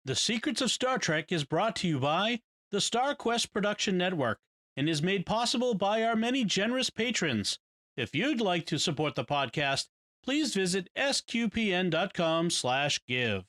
The Secrets of Star Trek is brought to you by the Star Quest Production Network and is made possible by our many generous patrons. If you'd like to support the podcast, please visit sqpn.com/give.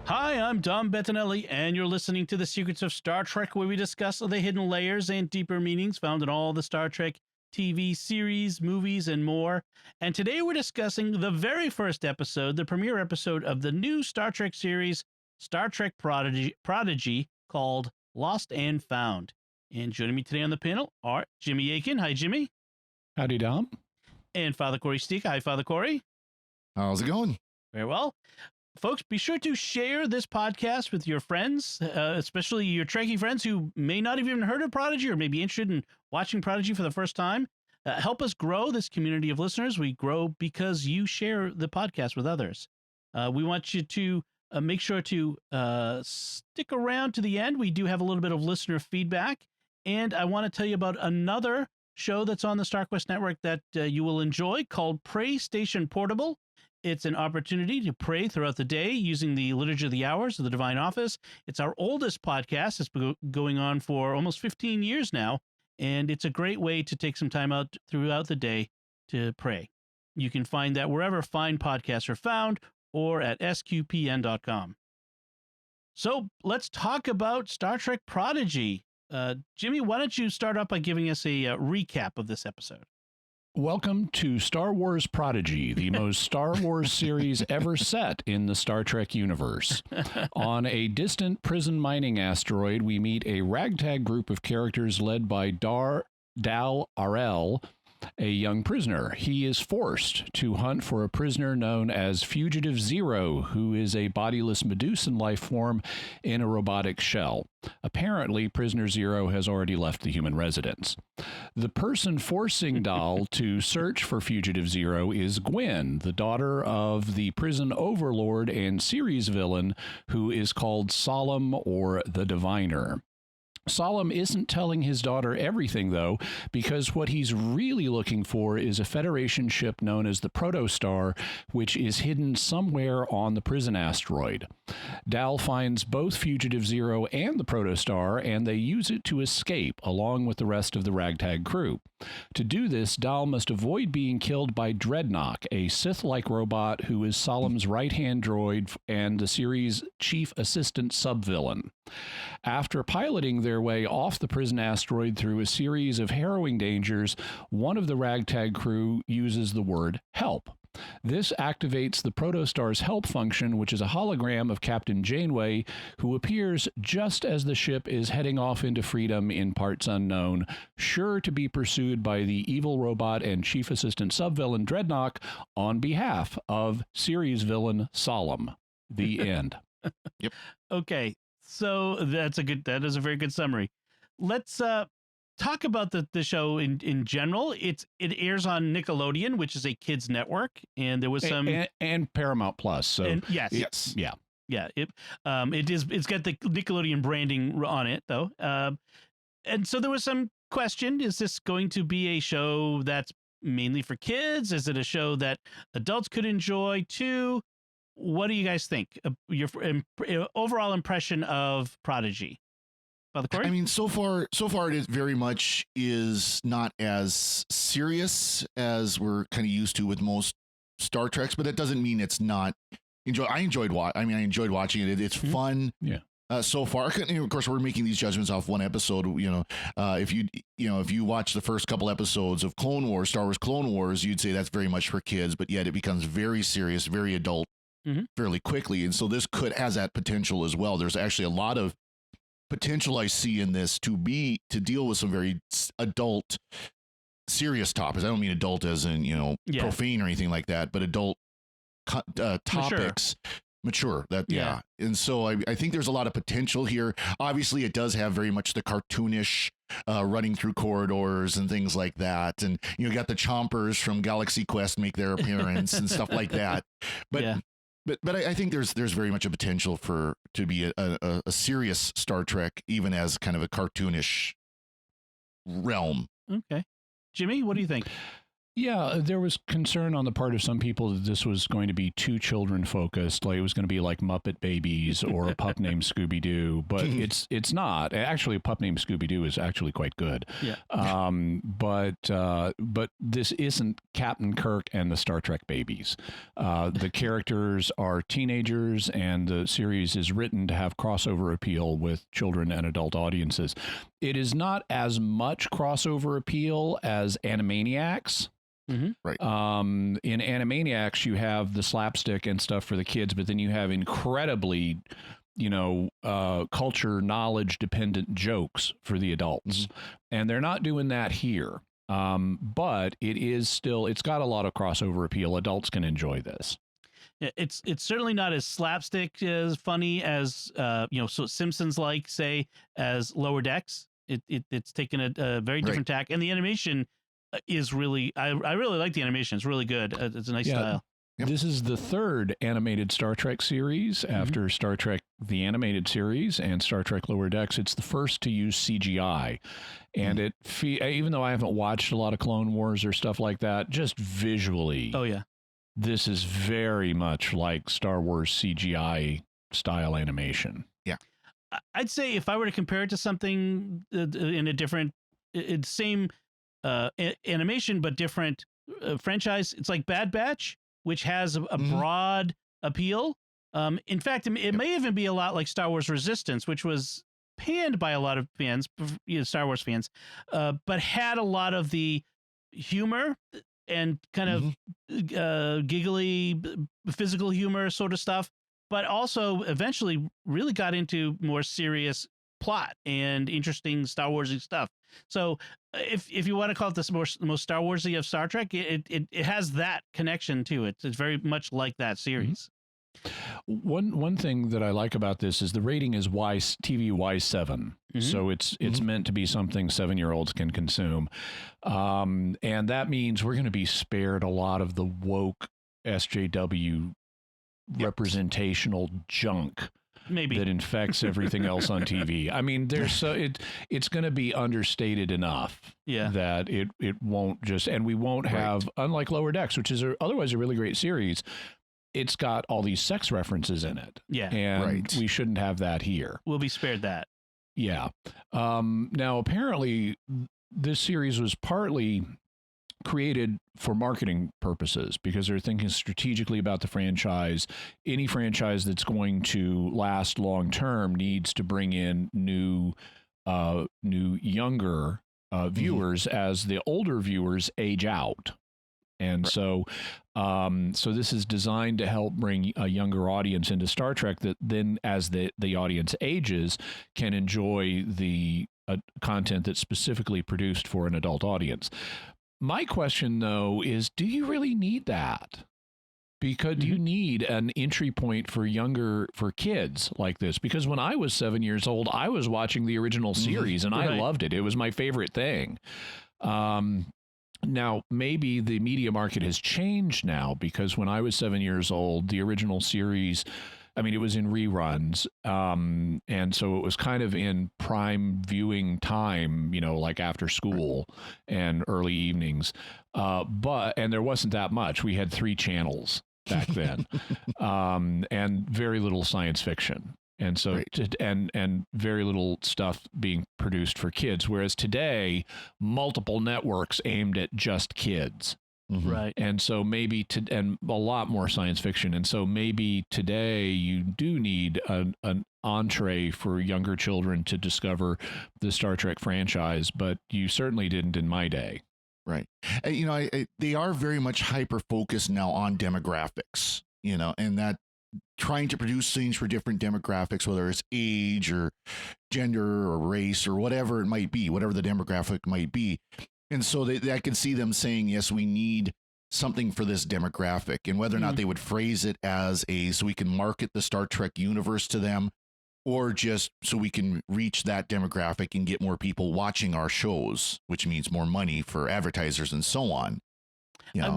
Hi, I'm Dom Bettinelli, and you're listening to The Secrets of Star Trek, where we discuss the hidden layers and deeper meanings found in all the Star Trek TV series, movies, and more. And today we're discussing the very first episode, the premiere episode of the new Star Trek series, Star Trek Prodigy, called Lost and Found. And joining me today on the panel are Jimmy Aiken. Hi, Jimmy. Howdy, Dom. And Father Cory Steek. Hi, Father Cory. How's it going? Very well. Folks, be sure to share this podcast with your friends, especially your Trekkie friends who may not have even heard of Prodigy or may be interested in watching Prodigy for the first time. Help us grow this community of listeners. We grow because you share the podcast with others. We want you to make sure to stick around to the end. We do have a little bit of listener feedback, and I want to tell you about another show that's on the StarQuest Network that you will enjoy called Pray Station Portable. It's an opportunity to pray throughout the day using the Liturgy of the Hours of the Divine Office. It's our oldest podcast. It's been going on for almost 15 years now, and it's a great way to take some time out throughout the day to pray. You can find that wherever fine podcasts are found or at sqpn.com. So let's talk about Star Trek Prodigy. Jimmy, why don't you start off by giving us a recap of this episode? Welcome to Star Wars Prodigy, the most Star Wars series ever set in the Star Trek universe. On a distant prison mining asteroid, we meet a ragtag group of characters led by Dal Arel, a young prisoner. He is forced to hunt for a prisoner known as Fugitive Zero, who is a bodiless Medusan life form in a robotic shell. Apparently, Prisoner Zero has already left the human residence. The person forcing Dal to search for Fugitive Zero is Gwen, the daughter of the prison overlord and series villain who is called Solemn or the Diviner. Solemn isn't telling his daughter everything, though, because what he's really looking for is a Federation ship known as the Protostar, which is hidden somewhere on the prison asteroid. Dal finds both Fugitive Zero and the Protostar, and they use it to escape, along with the rest of the ragtag crew. To do this, Dal must avoid being killed by Dreadnought, a Sith-like robot who is Solemn's right-hand droid and the series' chief assistant sub-villain. After piloting their way off the prison asteroid through a series of harrowing dangers, one of the ragtag crew uses the word help. This activates the Protostar's help function, which is a hologram of Captain Janeway, who appears just as the ship is heading off into freedom in parts unknown, sure to be pursued by the evil robot and chief assistant sub-villain Dreadnought on behalf of series villain Solemn. The end. Yep. Okay. So that is a very good summary. Let's talk about the show in general. It airs on Nickelodeon, which is a kids network, and there was some and Paramount Plus. So yes. Yeah. It's got the Nickelodeon branding on it though. And so there was some question: is this going to be a show that's mainly for kids? Is it a show that adults could enjoy too? What do you guys think? Your overall impression of Prodigy? Father Cory? I mean, so far it is very much is not as serious as we're kind of used to with most Star Treks, but that doesn't mean it's not. I enjoyed watching it. It's fun. Yeah. So far, of course, we're making these judgments off one episode. If you watch the first couple episodes of Clone Wars, Star Wars Clone Wars, you'd say that's very much for kids, but yet it becomes very serious, very adult. Fairly quickly, and so this has that potential as well. There's actually a lot of potential I see in this to deal with some very adult, serious topics. I don't mean adult as in profane or anything like that, but adult topics. Mature. And so I think there's a lot of potential here. Obviously, it does have very much the cartoonish running through corridors and things like that, and you got the Chompers from Galaxy Quest make their appearance and stuff like that. But But I think there's very much a potential to be a serious Star Trek, even as kind of a cartoonish realm. Okay. Jimmy, what do you think? Yeah, there was concern on the part of some people that this was going to be too children focused, like it was going to be like Muppet Babies or a pup named Scooby Doo, but it's not. Actually, a pup named Scooby Doo is actually quite good. Yeah. But this isn't Captain Kirk and the Star Trek babies. The characters are teenagers, and the series is written to have crossover appeal with children and adult audiences. It is not as much crossover appeal as Animaniacs. Mm-hmm. Right. In Animaniacs, you have the slapstick and stuff for the kids, but then you have incredibly, culture knowledge dependent jokes for the adults. Mm-hmm. And they're not doing that here. But it's got a lot of crossover appeal. Adults can enjoy this. It's certainly not as slapstick as funny as so Simpsons like, say, as Lower Decks. It's taken a very different tack, and the animation is really I really like the animation. It's really good. It's a nice style. Yep. This is the third animated Star Trek series after Star Trek the Animated Series and Star Trek Lower Decks. It's the first to use CGI, and even though I haven't watched a lot of Clone Wars or stuff like that, just visually, this is very much like Star Wars CGI style animation. Yeah. I'd say if I were to compare it to something in a different, same animation but different franchise, it's like Bad Batch, which has a broad appeal. In fact, it may even be a lot like Star Wars Resistance, which was panned by a lot of fans, Star Wars fans, but had a lot of the humor and kind of giggly physical humor sort of stuff, but also eventually really got into more serious plot and interesting Star Warsy stuff. So if you want to call it the most Star Warsy of Star Trek, it has that connection to it. It's very much like that series. One thing that I like about this is the rating is TV Y7, so it's meant to be something 7-year-olds can consume, and that means we're going to be spared a lot of the woke SJW representational junk that infects everything else on TV. I mean, it's going to be understated enough that it won't just, and we won't have, unlike Lower Decks, which is otherwise a really great series, it's got all these sex references in it. Yeah. And we shouldn't have that here. We'll be spared that. Yeah. Now, apparently, this series was partly created for marketing purposes because they're thinking strategically about the franchise. Any franchise that's going to last long term needs to bring in new younger viewers as the older viewers age out. And so this is designed to help bring a younger audience into Star Trek that then, as the audience ages, can enjoy the content that's specifically produced for an adult audience. My question, though, is do you really need that? Because do you need an entry point for kids like this? Because when I was 7 years old, I was watching the original series and I loved it. It was my favorite thing. Now, maybe the media market has changed now because when I was 7 years old, the original series, I mean, it was in reruns. And so it was kind of in prime viewing time, like after school and early evenings. And there wasn't that much. We had 3 channels back then, and very little science fiction. And so, and very little stuff being produced for kids. Whereas today, multiple networks aimed at just kids. Right. And so maybe and a lot more science fiction. And so maybe today you do need an entree for younger children to discover the Star Trek franchise, but you certainly didn't in my day. Right. They are very much hyper focused now on demographics, and that trying to produce things for different demographics, whether it's age or gender or race or whatever it might be, whatever the demographic might be. And so I can see them saying, yes, we need something for this demographic, and whether or not they would phrase it as so we can market the Star Trek universe to them, or just so we can reach that demographic and get more people watching our shows, which means more money for advertisers and so on. I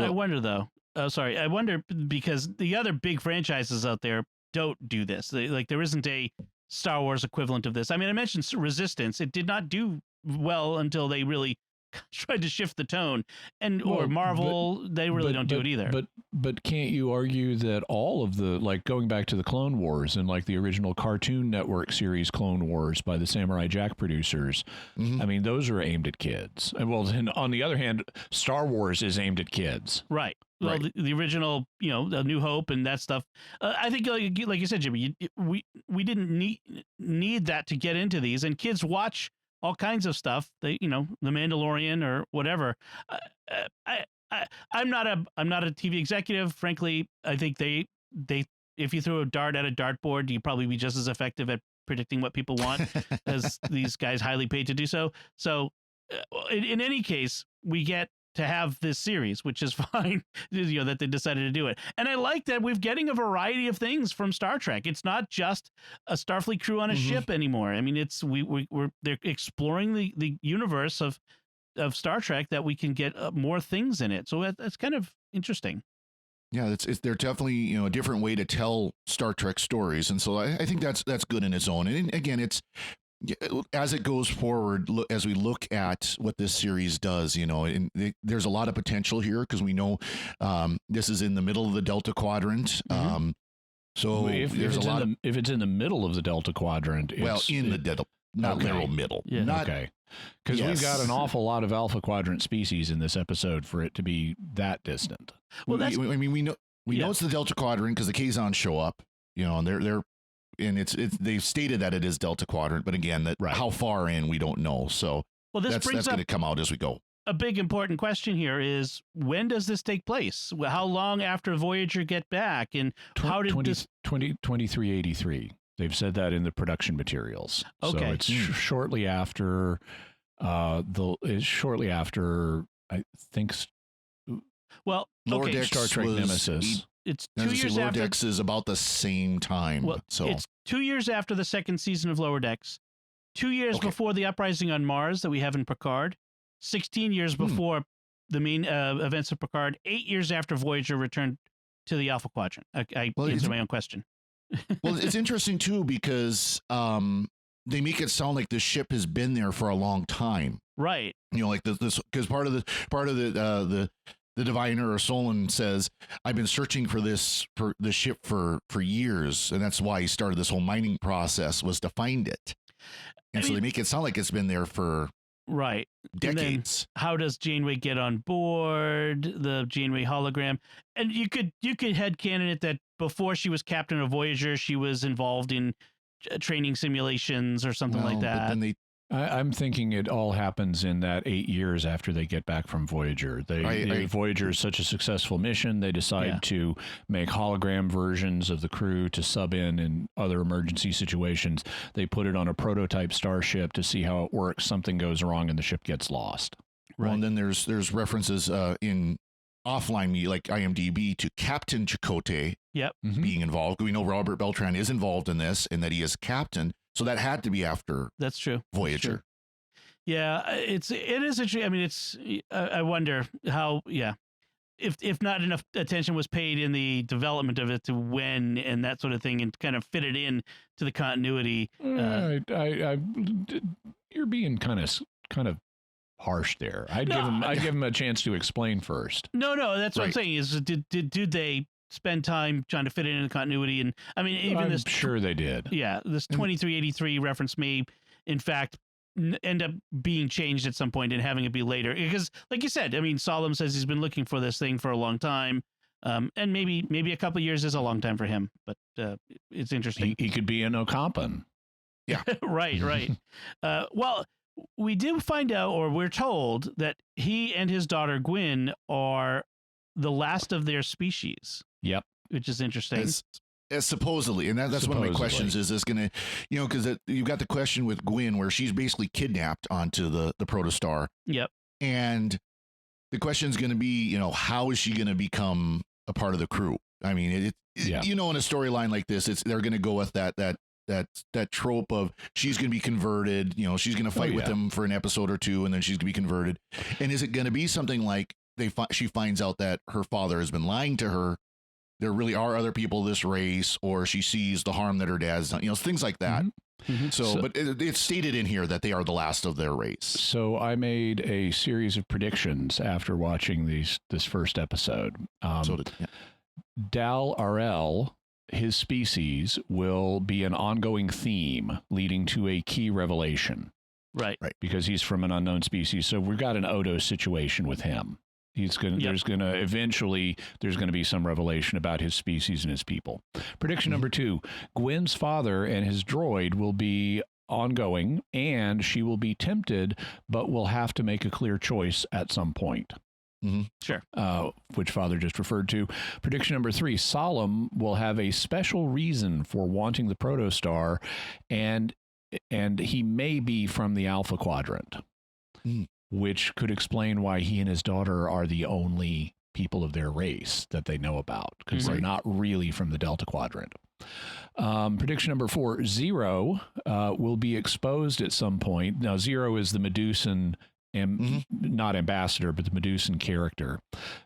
wonder, though, Oh, sorry. I wonder because the other big franchises out there don't do this. There isn't a Star Wars equivalent of this. I mean, I mentioned Resistance. It did not do well until they really tried to shift the tone. Or Marvel, they really don't do it either. But can't you argue that all of the, like going back to the Clone Wars and like the original Cartoon Network series Clone Wars by the Samurai Jack producers, I mean, those are aimed at kids. And well, on the other hand, Star Wars is aimed at kids. Right. Well, the original, A New Hope and that stuff. I think, like you said, Jimmy, we didn't need that to get into these, and kids watch all kinds of stuff. The Mandalorian or whatever. I'm not a TV executive. Frankly, I think they if you threw a dart at a dartboard, you'd probably be just as effective at predicting what people want as these guys highly paid to do so. So, in any case, we get to have this series, which is fine, that they decided to do it. And I like that we're getting a variety of things from Star Trek. It's not just a Starfleet crew on a ship anymore. I mean, it's they're exploring the universe of Star Trek that we can get more things in it. So that's kind of interesting. Yeah, they're definitely a different way to tell Star Trek stories, and so I think that's good in its own. And again, it's as it goes forward, as we look at what this series does, and there's a lot of potential here because we know this is in the middle of the Delta Quadrant. So if it's in the middle of the Delta Quadrant, in the Delta, not literal middle. Yeah. Okay. Because we've got an awful lot of Alpha Quadrant species in this episode for it to be that distant. Well, we know it's the Delta Quadrant because the Kazons show up, and they're. And they've stated that it is Delta Quadrant, but again, how far in we don't know. So that's going to come out as we go. A big important question here is, when does this take place? How long after Voyager get back, and how did 2383? They've said that in the production materials. Okay, so it's shortly after shortly after I think. Well, Lower Decks Star Trek Nemesis. It's 2 years Lower after. Decks is about the same time. Well, so it's 2 years after the second season of Lower Decks, 2 years before the uprising on Mars that we have in Picard, 16 years before the main events of Picard, 8 years after Voyager returned to the Alpha Quadrant. I answered my own question. Well, it's interesting too because they make it sound like the ship has been there for a long time, right? Like this because part of the diviner or Solon says, I've been searching for the ship for years. And that's why he started this whole mining process, was to find it. And so they make it sound like it's been there for decades. How does Janeway get on board the Janeway hologram? And you could headcanon it that before she was captain of Voyager, she was involved in training simulations or something like that. But then I'm thinking it all happens in that 8 years after they get back from Voyager. Voyager is such a successful mission, they decide to make hologram versions of the crew to sub in other emergency situations. They put it on a prototype starship to see how it works. Something goes wrong and the ship gets lost. Right. Well, and then there's references in offline media like IMDb to Captain Chakotay being involved. We know Robert Beltran is involved in this and that he is captain. So that had to be after. That's true. Voyager. That's true. Yeah, it is interesting. I mean, I wonder how. Yeah, if not enough attention was paid in the development of it to when and that sort of thing, and kind of fit it in to the continuity. You're being kind of harsh there. I'd give him a chance to explain first. No, that's what I'm saying. Is did they spend time trying to fit it in the continuity? And I mean, even I'm sure they did. Yeah, this 2383 reference may, in fact, end up being changed at some point and having it be later. Because, like you said, I mean, Solomon says he's been looking for this thing for a long time, and maybe a couple of years is a long time for him. But it's interesting. He could be an Ocampan. Yeah, right. Well, we did find out, or we're told, that he and his daughter Gwyn are the last of their species. Yep. Which is interesting. As supposedly, and that's one of my questions, is this going to, because you've got the question with Gwyn where she's basically kidnapped onto the protostar. Yep. And the question is going to be, how is she going to become a part of the crew? I mean, in a storyline like this, they're going to go with that trope of she's going to be converted, she's going to fight with them for an episode or two and then she's going to be converted. And is it going to be something like she finds out that her father has been lying to her. There really are other people of this race, or she sees the harm that her dad's done, things like that. So, but it's stated in here that they are the last of their race. So I made a series of predictions after watching this first episode. Dal RL, his species, will be an ongoing theme leading to a key revelation. Right. Because he's from an unknown species. So we've got an Odo situation with him. There's going to be some revelation about his species and his people. Prediction number 2, Gwen's father and his droid will be ongoing, and she will be tempted, but will have to make a clear choice at some point. Sure. Which father just referred to. Prediction number 3, Solemn will have a special reason for wanting the protostar, and he may be from the Alpha Quadrant. Which could explain why he and his daughter are the only people of their race that they know about, because they're not really from the Delta Quadrant. Prediction number 4, Zero will be exposed at some point. Now, Zero is the Medusan, not ambassador, but the Medusan character.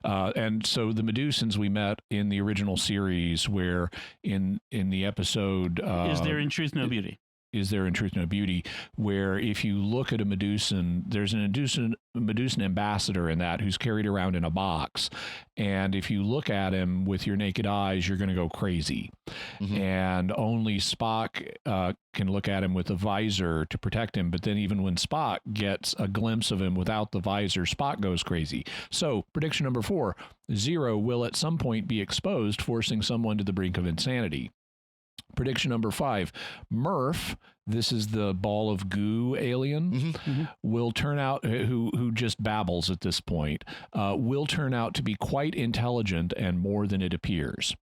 And so the Medusans we met in the original series, where in the episode... Is there in truth no beauty? Is there in truth no beauty, where if you look at a Medusan, there's an Medusan ambassador in that who's carried around in a box. And if you look at him with your naked eyes, you're going to go crazy. And only Spock can look at him with a visor to protect him. But then even when Spock gets a glimpse of him without the visor, Spock goes crazy. So prediction number 4, Zero will at some point be exposed, forcing someone to the brink of insanity. Prediction number 5, Murph, this is the ball of goo alien, will turn out, who just babbles at this point, will turn out to be quite intelligent and more than it appears.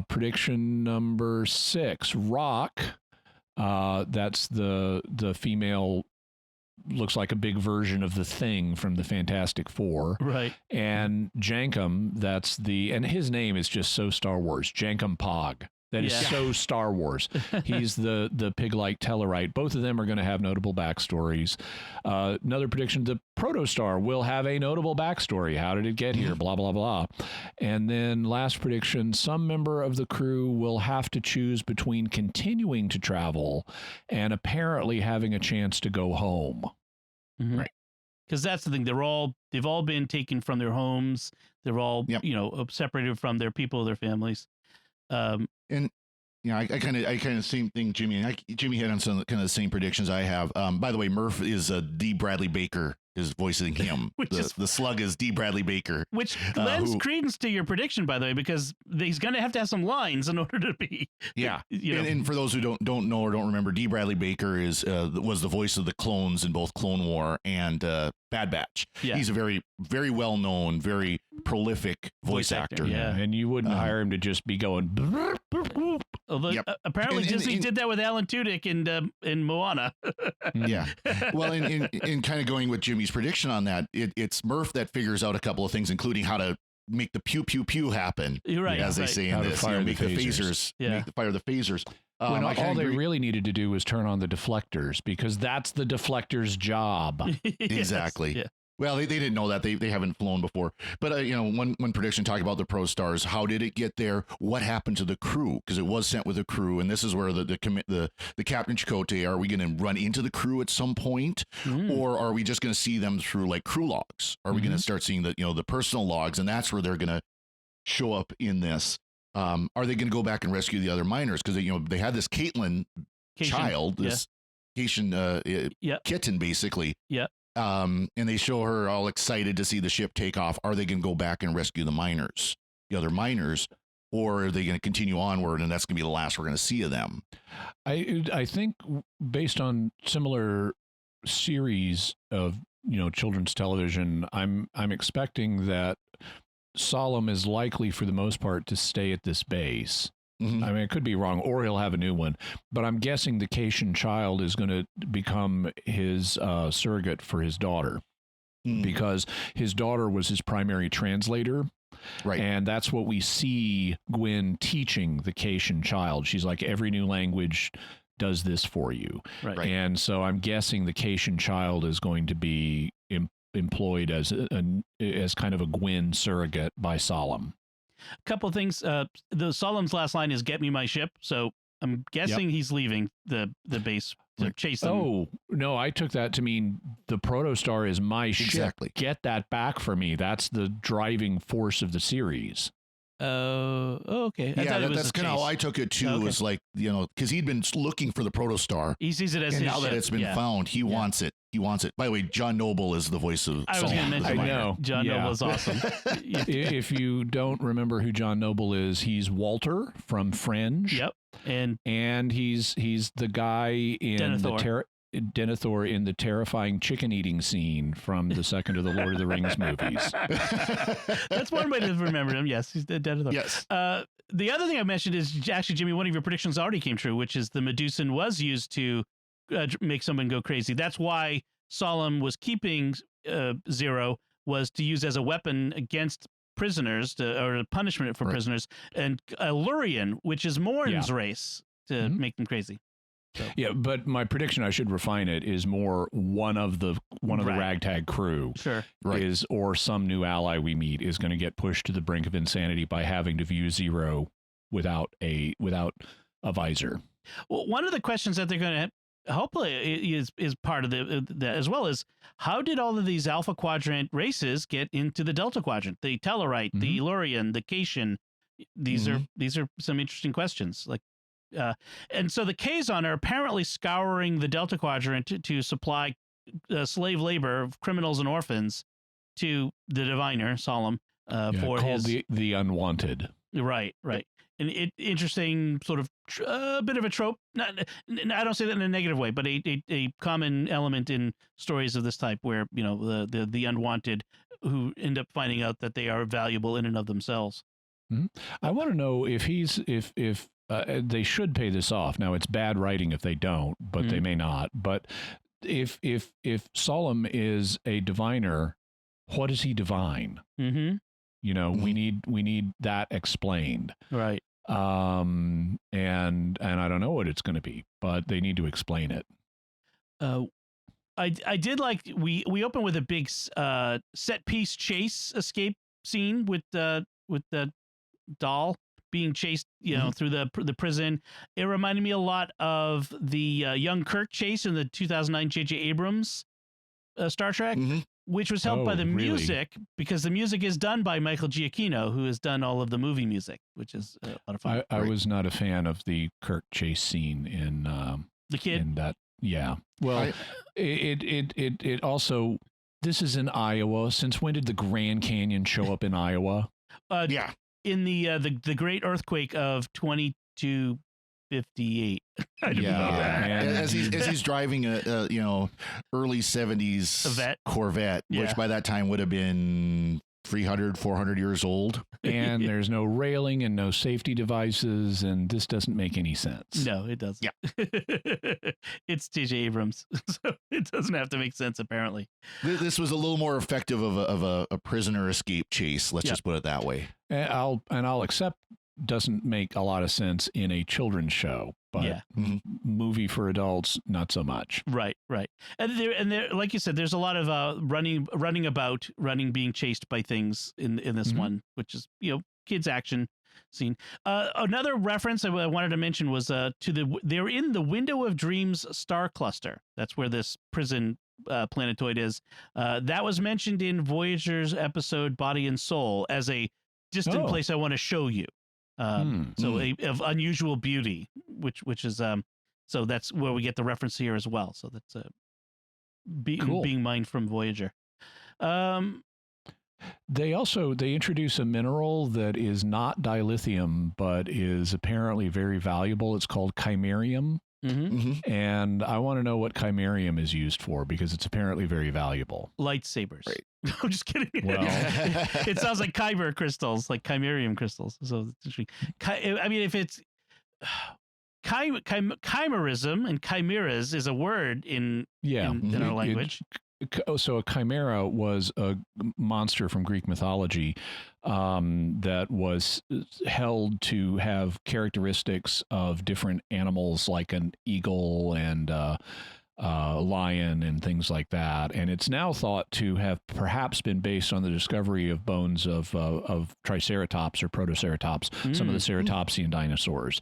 Prediction number 6, Rock, that's the female, looks like a big version of the Thing from the Fantastic Four. Right. And Jankum, and his name is just so Star Wars, Jankum Pog. That is so Star Wars. He's the pig-like Tellarite. Both of them are going to have notable backstories. Another prediction, the Protostar will have a notable backstory. How did it get here? Blah, blah, blah. And then last prediction, some member of the crew will have to choose between continuing to travel and apparently having a chance to go home. Right. Because that's the thing. They've all been taken from their homes. They're all, separated from their people, their families. And I kind of same thing, Jimmy. Jimmy had on some kind of the same predictions I have. By the way, Murph is D. Bradley Baker is voicing him. The slug is D. Bradley Baker, which lends credence to your prediction, by the way, because he's going to have some lines in order to be. Yeah, and for those who don't know or don't remember, D. Bradley Baker was the voice of the clones in both Clone War and Bad Batch. Yeah. He's a very, very well known, very prolific voice actor. Yeah, and you wouldn't hire him to just be going. Although apparently Disney did that with Alan Tudyk in Moana. Yeah. Well, in kind of going with Jimmy's prediction on that, it's Murph that figures out a couple of things, including how to make the pew pew pew happen. Right. As they say in this, make the phasers. Fire the phasers. When all they really needed to do was turn on the deflectors, because that's the deflector's job. Exactly. Yeah. Well, they didn't know that. They haven't flown before. But, one prediction talking about the Protostars, how did it get there? What happened to the crew? Because it was sent with a crew. And this is where the Captain Chakotay, are we going to run into the crew at some point? Or are we just going to see them through like crew logs? Are we going to start seeing the personal logs? And that's where they're going to show up in this. Are they going to go back and rescue the other miners? Because, they had this Caitlin child, this Haitian kitten, basically. Yeah. And they show her all excited to see the ship take off. Are they going to go back and rescue the other miners, or are they going to continue onward and that's going to be the last we're going to see of them? I think based on similar series of children's television, I'm expecting that Solemn is likely for the most part to stay at this base. I mean, it could be wrong, or he'll have a new one. But I'm guessing the Caitian child is going to become his surrogate for his daughter, because his daughter was his primary translator. Right. And that's what we see Gwen teaching the Caitian child. She's like, every new language does this for you. Right. And so I'm guessing the Caitian child is going to be employed as as kind of a Gwyn surrogate by Solemn. A couple of things. The Solemn's last line is "Get me my ship," so I'm guessing he's leaving the base to chase them. Oh no, I took that to mean the Protostar is my ship. Exactly. Get that back for me. That's the driving force of the series. Okay. That's kind of how I took it too. Okay. Was like, because he'd been looking for the Protostar. He sees it as And his now that ship. it's been found, he wants it. He wants it. By the way, John Noble is the voice of I was going to mention I know. John Noble is awesome. If you don't remember who John Noble is, he's Walter from Fringe. Yep. And he's the guy in Denethor in the terrifying chicken eating scene from the second of the Lord of the Rings movies. That's one way to remember him. Yes, he's Denethor. Yes. The other thing I mentioned is actually, Jimmy, one of your predictions already came true, which is the Medusan was used to make someone go crazy. That's why Solemn was keeping Zero, was to use as a weapon against prisoners or a punishment for prisoners, and Lurian, which is Morn's race, to make them crazy. So. Yeah, but my prediction, I should refine it, is more one of the ragtag crew or some new ally we meet is going to get pushed to the brink of insanity by having to view Zero without a visor. Well, one of the questions that they're going to hopefully is part of that, as well as how did all of these Alpha Quadrant races get into the Delta Quadrant? The Tellarite, the Lurian, the Cation. These are some interesting questions. Like. And so the Kazon are apparently scouring the Delta Quadrant to supply slave labor of criminals and orphans to the diviner Solemn for called the Unwanted. Right. And interesting sort of a bit of a trope. I don't say that in a negative way, but a common element in stories of this type, where the unwanted who end up finding out that they are valuable in and of themselves. I want to know if they should pay this off. Now, it's bad writing if they don't, but they may not. But if Solemn is a diviner, what does he divine? We need that explained. Right. And I don't know what it's going to be, but they need to explain it. I did like we open with a big set piece chase escape scene with the doll being chased, through the prison. It reminded me a lot of the young Kirk chase in the 2009 J.J. Abrams Star Trek, which was helped by the music, because the music is done by Michael Giacchino, who has done all of the movie music, which is a lot of fun. I was not a fan of the Kirk chase scene in The Kid. In that, yeah. Well, it also, this is in Iowa. Since when did the Grand Canyon show up in Iowa? Yeah. In the great earthquake of 2258. As he's driving a early 70s Corvette, which by that time would have been 300, 400 years old. And there's no railing and no safety devices, and this doesn't make any sense. No, it doesn't. Yeah. It's J.J. Abrams, so it doesn't have to make sense, apparently. This was a little more effective of a prisoner escape chase, let's just put it that way. And I'll accept doesn't make a lot of sense in a children's show, but movie for adults, not so much. Right. And there, like you said, there's a lot of running, being chased by things in this one, which is kids action scene. Another reference I wanted to mention was they're in the Window of Dreams star cluster. That's where this prison planetoid is. That was mentioned in Voyager's episode Body and Soul as a distant place I want to show you. Of unusual beauty, which is so that's where we get the reference here as well. So that's being mined from Voyager. They introduce a mineral that is not dilithium, but is apparently very valuable. It's called Chimerium. And I want to know what Chimerium is used for, because it's apparently very valuable. Lightsabers. Right. I'm just kidding. Well, it sounds like Kyber crystals, like Chimerium crystals. So it's interesting. I mean, if it's chimerism and chimeras is a word in our language. So a chimera was a monster from Greek mythology that was held to have characteristics of different animals, like an eagle and lion and things like that. And it's now thought to have perhaps been based on the discovery of bones of Triceratops or Protoceratops, some of the ceratopsian dinosaurs.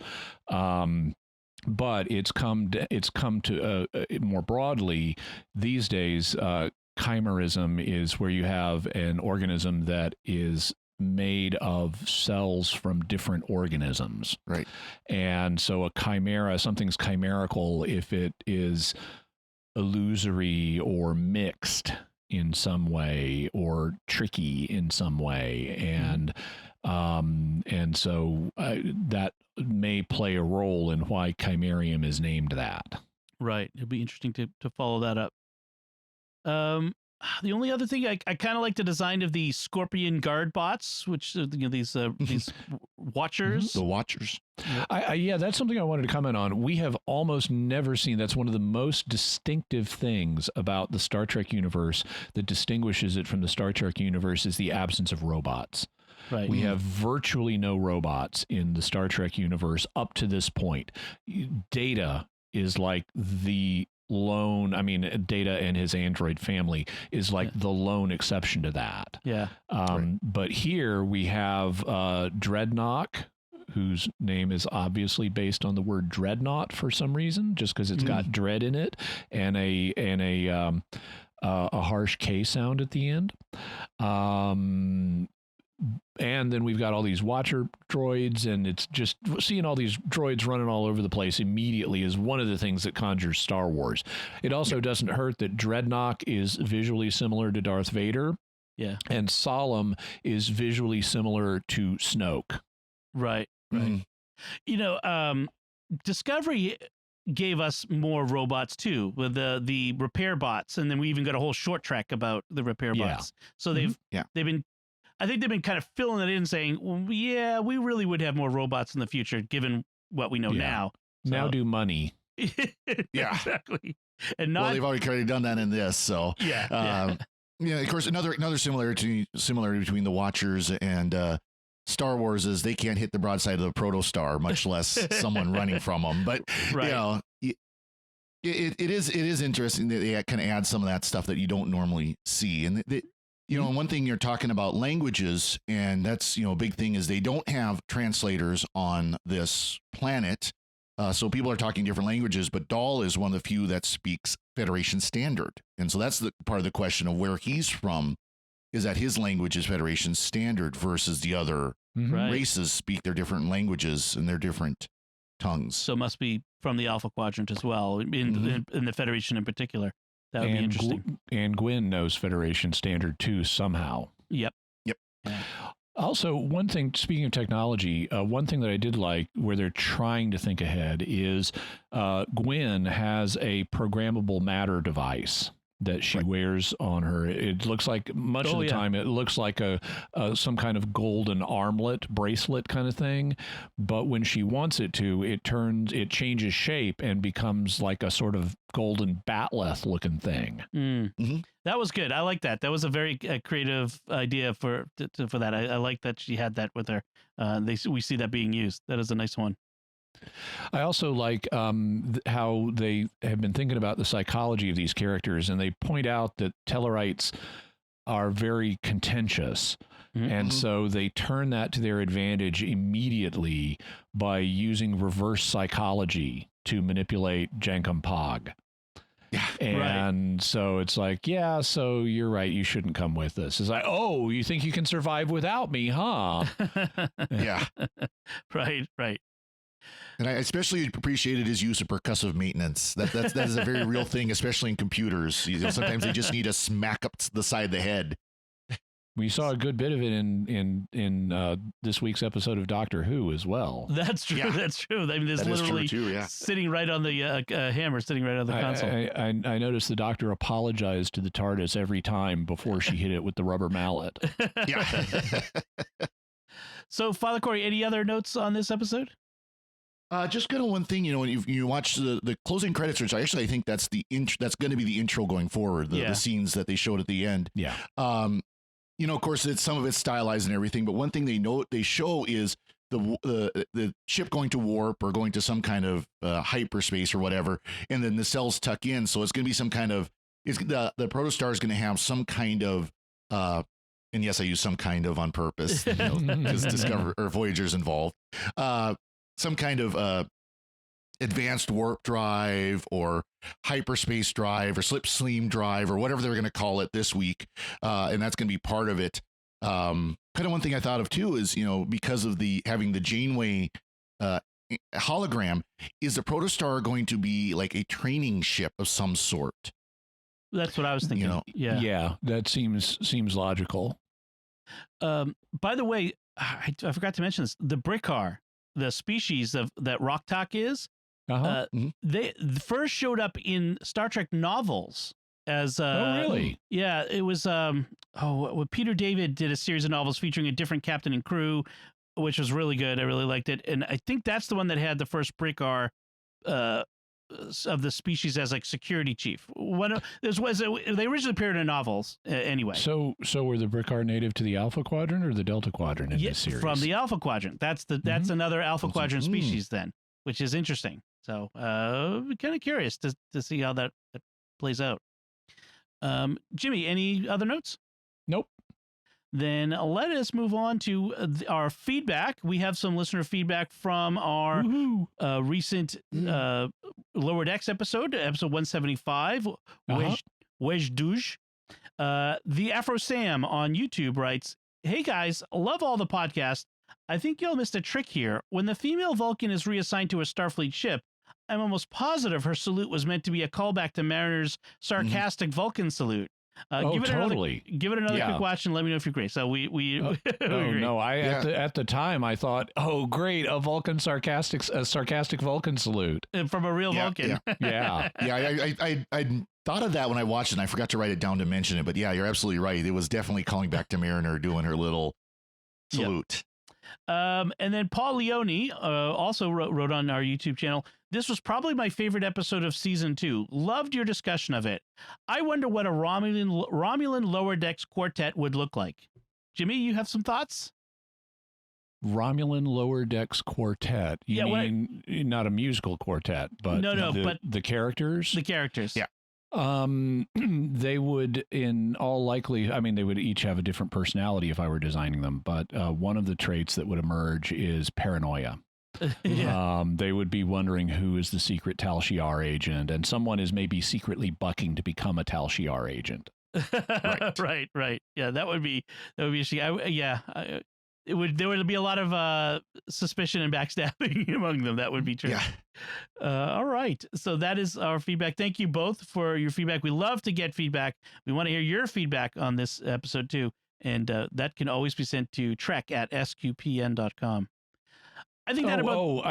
But it's come to more broadly these days. Chimerism is where you have an organism that is made of cells from different organisms. Right. And so a chimera, something's chimerical if it is illusory or mixed in some way or tricky in some way. And so that may play a role in why Chimerium is named that. Right. It'll be interesting to follow that up. The only other thing I kind of like the design of the Scorpion guard bots, which are, these watchers. The watchers. Yeah, that's something I wanted to comment on. We have almost never seen. That's one of the most distinctive things about the Star Trek universe that distinguishes it from the Star Trek universe is the absence of robots. Right. We have virtually no robots in the Star Trek universe up to this point. Data is like the lone, Data and his android family is like the lone exception to that. Yeah. But here we have Dreadnought, whose name is obviously based on the word dreadnought for some reason, just because it's got dread in it, and a harsh K sound at the end. And then we've got all these watcher droids, and it's just seeing all these droids running all over the place immediately is one of the things that conjures Star Wars. It also doesn't hurt that Dreadnought is visually similar to Darth Vader. Yeah. And Solemn is visually similar to Snoke. Right. Right. Discovery gave us more robots too, with the repair bots, and then we even got a whole short track about the repair bots. So they've been, I think they've been kind of filling it in, saying, well, yeah, we really would have more robots in the future, given what we know now. So, now do money. Yeah, exactly. And not, well, they've already done that in this, so yeah. Of course, another similarity between the Watchers and Star Wars is they can't hit the broadside of the protostar, much less someone running from them. But it is interesting that they kind of add some of that stuff that you don't normally see, and and one thing you're talking about languages, and that's, a big thing is they don't have translators on this planet. So people are talking different languages, but Dahl is one of the few that speaks Federation Standard. And so that's the part of the question of where he's from, is that his language is Federation Standard versus the other races speak their different languages and their different tongues. So it must be from the Alpha Quadrant as well, in the Federation in particular. That would be interesting. And Gwyn knows Federation Standard too somehow. Yep. Yeah. Also, one thing, speaking of technology, one thing that I did like where they're trying to think ahead is Gwyn has a programmable matter device that she wears on her. It looks like much of the time it looks like a some kind of golden armlet bracelet kind of thing, but when she wants it to, it changes shape and becomes like a sort of golden bat'leth looking thing. That was good. I like that. That was a very creative idea for that. I like that she had that with her. We see that being used. That is a nice one. I also like how they have been thinking about the psychology of these characters, and they point out that Tellarites are very contentious, and so they turn that to their advantage immediately by using reverse psychology to manipulate Jankum Pog. And so it's like, so you're right, you shouldn't come with us. It's like, oh, you think you can survive without me, huh? Yeah. Right. And I especially appreciated his use of percussive maintenance. That is a very real thing, especially in computers. Sometimes they just need to smack up the side of the head. We saw a good bit of it in this week's episode of Doctor Who as well. That's true. Yeah. That's true. I mean, there's literally sitting right on the hammer, sitting right on the console. I noticed the Doctor apologized to the TARDIS every time before she hit it with the rubber mallet. Yeah. So, Father Cory, any other notes on this episode? Just kind of one thing, when you watch the closing credits, which I think that's that's going to be the intro going forward, the scenes that they showed at the end. Yeah. Of course, some of it's stylized and everything, but one thing they show is the ship going to warp or going to some kind of hyperspace or whatever, and then the cells tuck in. So it's going to be some kind of the protostar is going to have some kind of and yes, I use some kind of on purpose because Discover or Voyager's involved. Some kind of advanced warp drive or hyperspace drive or slipstream drive or whatever they're going to call it this week, and that's going to be part of it. Kind of one thing I thought of too is, because of having the Janeway hologram, is the protostar going to be like a training ship of some sort? That's what I was thinking. Yeah, that seems logical. By the way, I forgot to mention this. The Brickar, the species that Roktak is, they first showed up in Star Trek novels as oh, really? Yeah, it was Peter David did a series of novels featuring a different captain and crew, which was really good. I really liked it, and I think that's the one that had the first Brickar of the species as like security chief. They originally appeared in novels anyway. So were the Brickar native to the Alpha Quadrant or the Delta Quadrant in this series? From the Alpha Quadrant. That's another Alpha Quadrant species then, which is interesting. So kind of curious to see how that plays out. Jimmy, any other notes? Nope. Then let us move on to our feedback. We have some listener feedback from our recent Lower Decks episode 175, Wejduj. The Afro Sam on YouTube writes, "Hey guys, love all the podcasts. I think y'all missed a trick here. When the female Vulcan is reassigned to a Starfleet ship, I'm almost positive her salute was meant to be a callback to Mariner's sarcastic Vulcan salute. Totally. Give it another quick watch and let me know if you agree." So we agree. No, at the time I thought, oh great, a sarcastic Vulcan salute from a real Vulcan. Yeah. I thought of that when I watched it, and I forgot to write it down to mention it. But yeah, you're absolutely right. It was definitely calling back to Mariner doing her little salute. And then Paul Leone also wrote on our YouTube channel, "This was probably my favorite episode of season 2. Loved your discussion of it. I wonder what a Romulan Lower Decks quartet would look like." Jimmy, you have some thoughts? Romulan Lower Decks quartet. You mean not a musical quartet, but but the characters? The characters. Yeah. They would, in all likelihood, they would each have a different personality if I were designing them, but one of the traits that would emerge is paranoia. They would be wondering who is the secret Tal Shiar agent, and someone is maybe secretly bucking to become a Tal Shiar agent. Right. Yeah, that would be interesting. There would be a lot of suspicion and backstabbing among them. That would be true. Yeah. All right. So that is our feedback. Thank you both for your feedback. We love to get feedback. We want to hear your feedback on this episode too. And that can always be sent to trek@sqpn.com. I think so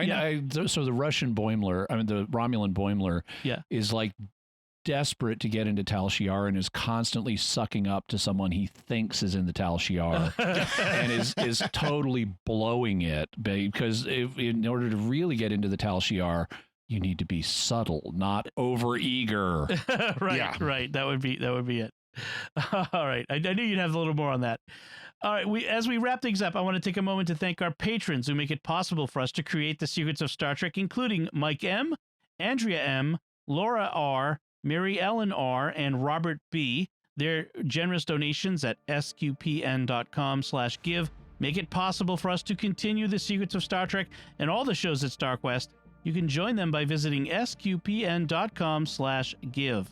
the Russian Boimler, the Romulan Boimler is like desperate to get into Tal Shiar and is constantly sucking up to someone he thinks is in the Tal Shiar and is totally blowing it, because in order to really get into the Tal Shiar, you need to be subtle, not overeager. Right. That would be it. All right. I knew you'd have a little more on that. All right. As we wrap things up, I want to take a moment to thank our patrons who make it possible for us to create the secrets of Star Trek, including Mike M., Andrea M., Laura R., Mary Ellen R., and Robert B. Their generous donations at sqpn.com/give make it possible for us to continue the secrets of Star Trek and all the shows at StarQuest. You can join them by visiting sqpn.com/give.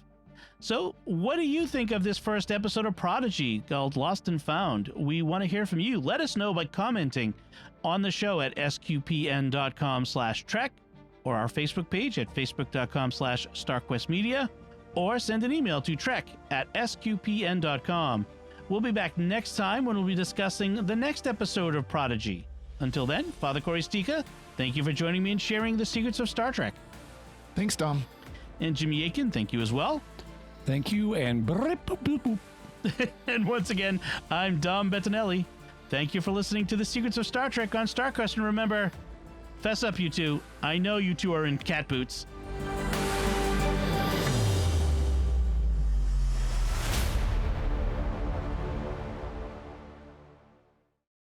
So, what do you think of this first episode of Prodigy called Lost and Found? We want to hear from you. Let us know by commenting on the show at sqpn.com/trek or our Facebook page at facebook.com/StarQuestMedia, or send an email to trek@sqpn.com. We'll be back next time when we'll be discussing the next episode of Prodigy. Until then, Father Cory Stika, thank you for joining me and sharing the secrets of Star Trek. Thanks, Dom. And Jimmy Aiken, thank you as well. Thank you, and and once again, I'm Dom Bettinelli. Thank you for listening to the secrets of Star Trek on StarQuest, and remember, fess up, you two. I know you two are in cat boots.